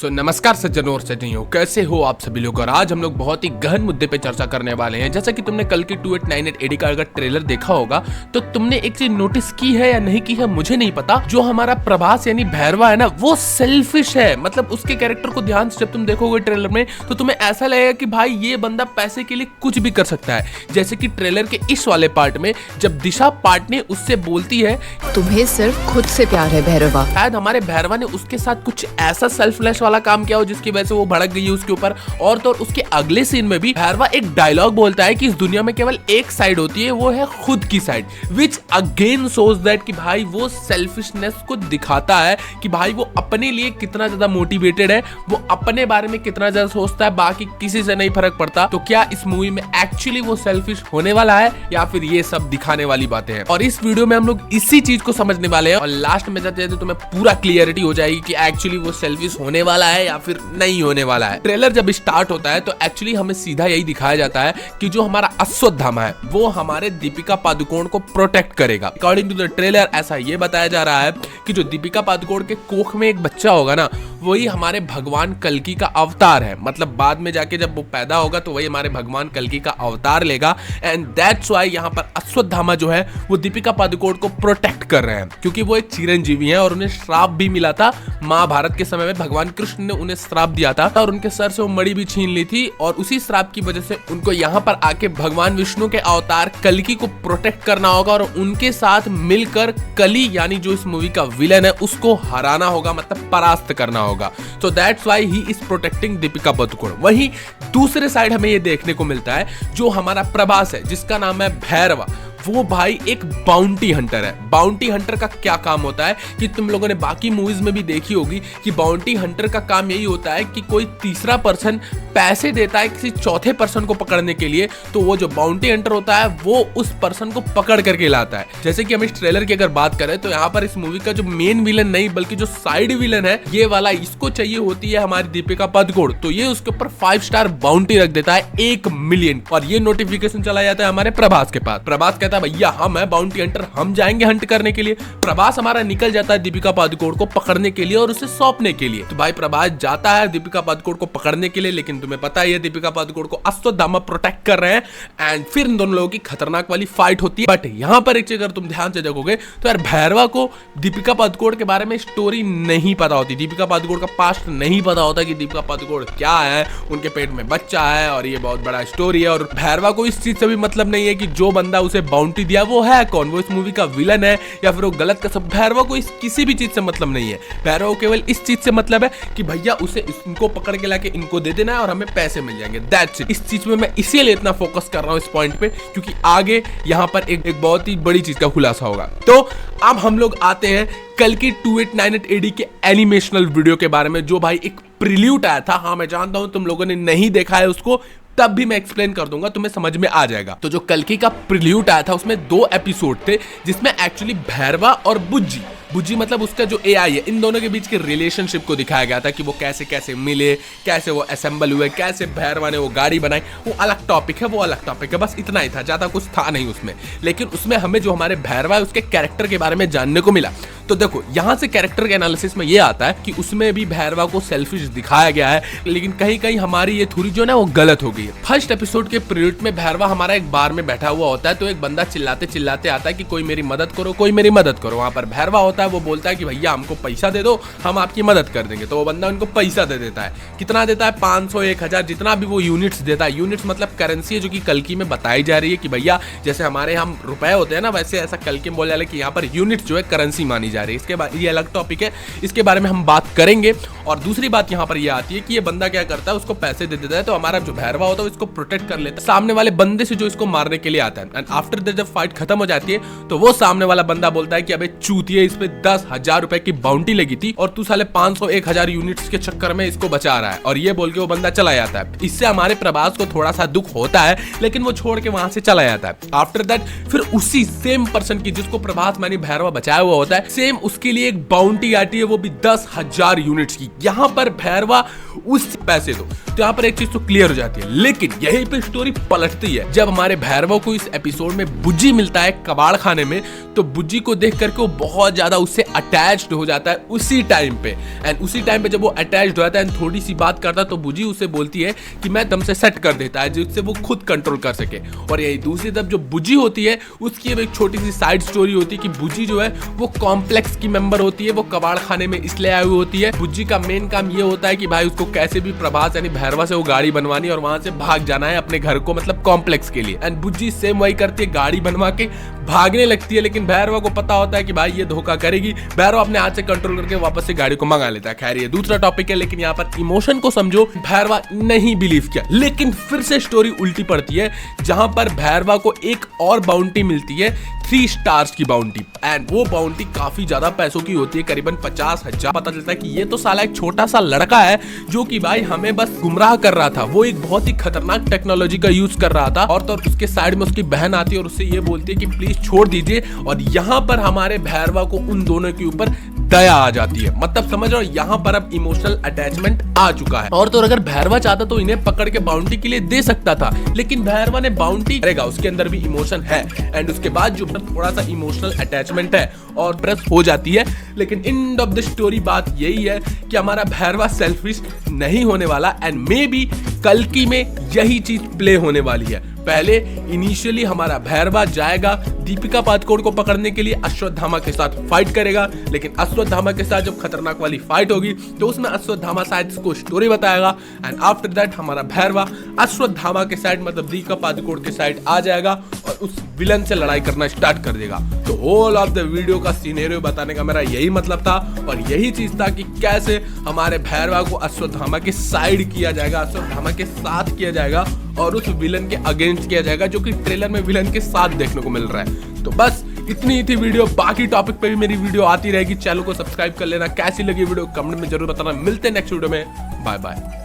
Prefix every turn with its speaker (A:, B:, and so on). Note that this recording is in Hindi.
A: नमस्कार सज्जनों और सज्जनियों, कैसे हो आप सभी लोग। और आज हम लोग बहुत ही गहन मुद्दे पे चर्चा करने वाले हैं। जैसा कि तुमने कल की 2898 एडी का अगर ट्रेलर देखा होगा तो तुमने एक चीज नोटिस की है या नहीं की है मुझे नहीं पता। जो हमारा प्रभास यानी भैरवा है ना, वो सेल्फिश है। मतलब उसके कैरेक्टर को ध्यान से जब तुम देखोगे ट्रेलर में तो तुम्हें ऐसा लगेगा कि भाई ये बंदा पैसे के लिए कुछ भी कर सकता है। जैसे कि ट्रेलर के इस वाले पार्ट में जब दिशा पाटनी उससे बोलती है,
B: तुम्हें सिर्फ खुद से प्यार है भैरवा।
A: शायद हमारे भैरवा ने उसके साथ कुछ ऐसा सेल्फलेस वाला काम किया हो जिसकी वजह से वो भड़क गई है उसके ऊपर। और तो उसके अगले सीन में भी भैरवा एक डायलॉग बोलता है कि इस दुनिया में केवल एक साइड होती है, वो है खुद की side, which again shows that कि भाई वो सेल्फिशनेस को दिखाता है कि भाई वो अपने लिए कितना ज्यादा मोटिवेटेड है, वो अपने बारे में कितना ज्यादा सोचता है, बाकी किसी से नहीं फर्क पड़ता। तो क्या इस मूवी में एक्चुअली वो सेल्फिश होने वाला है या फिर ये सब दिखाने वाली बातें हैं। और इस वीडियो में हम लोग इसी चीज को समझने वाले हैं और लास्ट में जाते जाते तुम्हें पूरा क्लियरिटी हो जाएगी कि एक्चुअली वो सेल्फिश होने वाला है या फिर नहीं होने वाला है। ट्रेलर जब स्टार्ट होता है तो एक्चुअली हमें सीधा यही दिखाया जाता है कि जो हमारा अश्वत्थामा है वो हमारे दीपिका पादुकोण को प्रोटेक्ट करेगा। अकॉर्डिंग टू द ट्रेलर ऐसा ये बताया जा रहा है कि जो दीपिका पादुकोण के कोख में एक बच्चा होगा ना, वही हमारे भगवान कल्कि का अवतार है। मतलब बाद में जाके जब वो पैदा होगा तो वही हमारे भगवान कल्कि का अवतार लेगा। एंड दैट्स व्हाई यहाँ पर अश्वत्थामा जो है वो दीपिका पादुकोण को प्रोटेक्ट कर रहे हैं, क्योंकि वो एक चिरंजीवी है और उन्हें श्राप भी मिला था। महाभारत के समय में भगवान कृष्ण ने उन्हें श्राप दिया था और उनके सर से वो मणि भी छीन ली थी। और उसी श्राप की वजह से उनको यहाँ पर आके भगवान विष्णु के अवतार कल्कि को प्रोटेक्ट करना होगा और उनके साथ मिलकर कली यानी जो इस मूवी का विलन है उसको हराना होगा, मतलब परास्त करना होगा। So that's why he is protecting Deepika Padukone. वहीं दूसरे साइड हमें ये देखने को मिलता है जो हमारा प्रभास है जिसका नाम है भैरवा, वो भाई एक बाउंटी हंटर है। बाउंटी हंटर का क्या काम होता है कि तुम लोगों ने बाकी मूवीज में भी देखी होगी कि बाउंटी हंटर का काम यही होता है कि कोई तीसरा पर्सन पैसे देता है किसी चौथे पर्सन को पकड़ने के लिए, तो वो जो बाउंटी हंटर होता है वो उस पर्सन को पकड़ करके लाता है। जैसे कि हम इस ट्रेलर की अगर बात करें तो यहाँ पर इस मूवी का जो मेन विलन नहीं बल्कि जो साइड विलन है ये वाला, इसको चाहिए होती है हमारी दीपिका पादुकोण, तो ये उसके ऊपर 5 स्टार बाउंटी रख देता है 1 मिलियन। और ये नोटिफिकेशन चला जाता है हमारे प्रभास के पास। प्रभास कहता है भैया हम है बाउंटी हंटर, हम जाएंगे हंट करने के लिए। प्रभास हमारा निकल जाता है दीपिका पादुकोण को पकड़ने के लिए और उसे सौंपने के लिए। तो भाई प्रभास जाता है दीपिका पादुकोण को पकड़ने के लिए, लेकिन तुम्हें पता है दीपिका पादुकोण को अश्वत्थामा प्रोटेक्ट कर रहे हैं। एंड फिर इन दोनों लोगों की खतरनाक वाली फाइट होती है। बट यहाँ पर एक चीज अगर तुम ध्यान से देखोगे तो यार भैरवा को दीपिका पादुकोण के बारे में स्टोरी नहीं पता होती, दीपिका पादुकोण का पास्ट नहीं पता होता कि दीपिका पादुकोण क्या है, उनके पेट में बच्चा है और ये बहुत बड़ा स्टोरी है। और भैरवा को इस चीज से भी मतलब नहीं है कि जो बंदा उसे बाउंटी दिया वो है कौन, वो इस मूवी का विलन है या फिर वो गलत का सब। भैरवा को इस किसी भी चीज से मतलब नहीं है। भैरवा को केवल इस चीज से मतलब है कि भैया उसे इनको पकड़ के लाके इनको दे देना है और हमें पैसे मिल जाएंगे। That's it. इस चीज में मैं इसीलिए इतना फोकस कर रहा हूं इस पॉइंट पे क्योंकि आगे यहां पर एक बहुत ही बड़ी चीज का खुलासा होगा। तो अब हम लोग आते हैं कल की 2898 एडी के एनिमेशनल वीडियो के बारे में, जो भाई एक प्रील्यूड आया था। हाँ मैं जानता हूं तुम लोगों ने नहीं देखा है उसको, तब भी मैं एक्सप्लेन कर दूंगा, तुम्हें समझ में आ जाएगा। तो जो कल्कि का प्रील्यूड आया था उसमें 2 एपिसोड थे जिसमें एक्चुअली भैरवा और बुज्जी मतलब उसका जो एआई है, इन दोनों के बीच के रिलेशनशिप को दिखाया गया था कि वो कैसे कैसे मिले, कैसे वो असेंबल हुए, कैसे भैरवा ने वो गाड़ी बनाई। वो अलग टॉपिक है, वो अलग टॉपिक है, बस इतना ही था, ज्यादा कुछ था नहीं उसमें। लेकिन उसमें हमें जो हमारे भैरवा है उसके कैरेक्टर के बारे में जानने को मिला। तो देखो यहाँ से कैरेक्टर के एनालिसिस में ये आता है कि उसमें भी भैरवा को सेल्फिश दिखाया गया है, लेकिन कहीं कहीं हमारी ये थ्योरी जो है वो गलत हो गई है। फर्स्ट एपिसोड के प्रील्यूड में भैरवा हमारा एक बार में बैठा हुआ होता है, तो एक बंदा चिल्लाते चिल्लाते आता है कि कोई मेरी मदद करो, कोई मेरी मदद करो। वहां पर भैरवा होता है, वो बोलता है कि भैया हमको पैसा दे दो, हम आपकी मदद कर देंगे। तो वो बंदा उनको पैसा दे देता है। कितना देता है? 500, 1000, जितना भी वो यूनिट्स देता है। यूनिट्स मतलब करेंसी है जो कि कल्कि में बताई जा रही है कि भैया जैसे हमारे हम रुपए होते हैं ना, वैसे ऐसा कल्कि में बोला जाए कि यहाँ पर यूनिट्स जो है करेंसी मानी जा रही है। इसके बाद ये अलग टॉपिक है, इसके बारे में हम बात करेंगे। और दूसरी बात यहाँ पर ये आती है कि ये बंदा क्या करता है, उसको पैसे दे देता है, तो हमारा जो भैरवा होता है इसको प्रोटेक्ट कर लेता है सामने वाले बंदे से जो इसको मारने के लिए आता है। एंड आफ्टर दैट जब फाइट खत्म हो जाती है तो वो सामने वाला बंदा बोलता है कि अबे चूतिए, इस पे 10,000 रुपए की बाउंटी लगी थी और तू साले 500, 1000 यूनिट्स के चक्कर में इसको बचा रहा है। और ये बोल के वो बंदा चला जाता है। इससे हमारे प्रभास को थोड़ा सा दुख होता है, लेकिन वो छोड़ के वहां से चला जाता है। आफ्टर दैट फिर उसी सेम पर्सन की जिसको प्रभास मानी भैरवा बचाया हुआ होता है, सेम उसके लिए एक बाउंटी आती है, वो भी 10,000 यूनिट्स की। यहाँ पर भैरवा उस पैसे दो। तो यहाँ पर एक चीज तो क्लियर हो जाती है, लेकिन यही पे स्टोरी पलटती है जब हमारे भैरवा को इस एपिसोड में बुज्जी मिलता है कबाड़ खाने में। तो बुज्जी को देख करके वो बहुत ज्यादा उससे अटैच्ड हो जाता है उसी टाइम पे। एंड उसी टाइम पे जब वो अटैच्ड हो जाता है थोड़ी सी बात करता है तो बुज्जी उसे बोलती है कि मैं तुमसे सेट कर देता है, जिससे वो खुद कंट्रोल कर सके। और यही दूसरी तरफ जो बुज्जी होती है उसकी एक छोटी सी साइड स्टोरी होती है कि बुज्जी जो है वो कॉम्प्लेक्स की मेंबर होती है, वो कबाड़ खाने में इसलिए आई हुई होती है। बुज्जी का मेन काम ये होता है कि भाई उसको कैसे भी प्रभास यानी भैरवा से वो गाड़ी बनवानी और वहां से भाग जाना है अपने घर को, मतलब कॉम्प्लेक्स के लिए। एंड बुज्जी सेम वही करती है, गाड़ी बनवा के भागने लगती है, लेकिन भैरवा को पता होता है कि भाई ये धोखा करेगी। भैरवा अपने हाथ से कंट्रोल करके वापस से गाड़ी को मंगा लेता है। खैर ये दूसरा टॉपिक है, लेकिन यहाँ पर इमोशन को समझो, भैरवा नहीं बिलीव किया, लेकिन फिर से स्टोरी उल्टी पड़ती है जहां पर भैरवा को एक और बाउंटी मिलती है, 3 स्टार्स की बाउंटी। एंड वो बाउंटी काफी ज्यादा पैसों की होती है, करीबन 50,000। पता चलता है कि ये तो साला एक छोटा सा लड़का है जो कि भाई हमें बस गुमराह कर रहा था। वो एक बहुत ही खतरनाक टेक्नोलॉजी का यूज कर रहा था। और तो उसके साइड में उसकी बहन आती है और उससे ये बोलती है कि प्लीज छोड़ दीजिए। और यहाँ पर हमारे भैरवा को उन दोनों के ऊपर दया आ जाती है, मतलब समझ रहे हो, यहाँ पर अब इमोशनल अटैचमेंट आ चुका है। और तो अगर भैरवा चाहता तो इन्हें पकड़ के बाउंटी के लिए दे सकता था, लेकिन भैरवा ने बाउंटी करेगा, उसके अंदर भी इमोशन है। एंड उसके बाद जो थोड़ा सा इमोशनल अटैचमेंट है और प्रेस हो जाती है। लेकिन एंड ऑफ द स्टोरी बात यही है कि हमारा भैरवा सेल्फिश नहीं होने वाला। एंड मे बी कल्कि में यही चीज प्ले होने वाली है। पहले इनिशियली हमारा भैरवा जाएगा दीपिका पादुकोण को पकड़ने के लिए, अश्वत्थामा के साथ फाइट करेगा। लेकिन अश्वत्थामा के साथ जब खतरनाक वाली फाइट होगी तो उसमें अश्वत्थामा शायद इसको स्टोरी बताएगा। एंड आफ्टर दैट हमारा भैरवा अश्वत्थामा के साइड मतलब दीपिका पादुकोण के साइड आ जाएगा और उस विलन से लड़ाई करना स्टार्ट कर देगा। तो होल ऑफ द वीडियो का सिनेरियो बताने का मेरा यही मतलब था और यही चीज था कि कैसे हमारे भैरवा को अश्वत्थामा के साइड किया जाएगा, अश्वत्थामा के साथ किया जाएगा और उस विलन के अगेंस्ट किया जाएगा, जो कि ट्रेलर में विलन के साथ देखने को मिल रहा है। तो बस इतनी ही थी वीडियो। बाकी टॉपिक पे भी मेरी वीडियो आती रहेगी। चैनल को सब्सक्राइब कर लेना। कैसी लगी वीडियो कमेंट में जरूर बताना। मिलते हैं नेक्स्ट वीडियो में। Bye bye.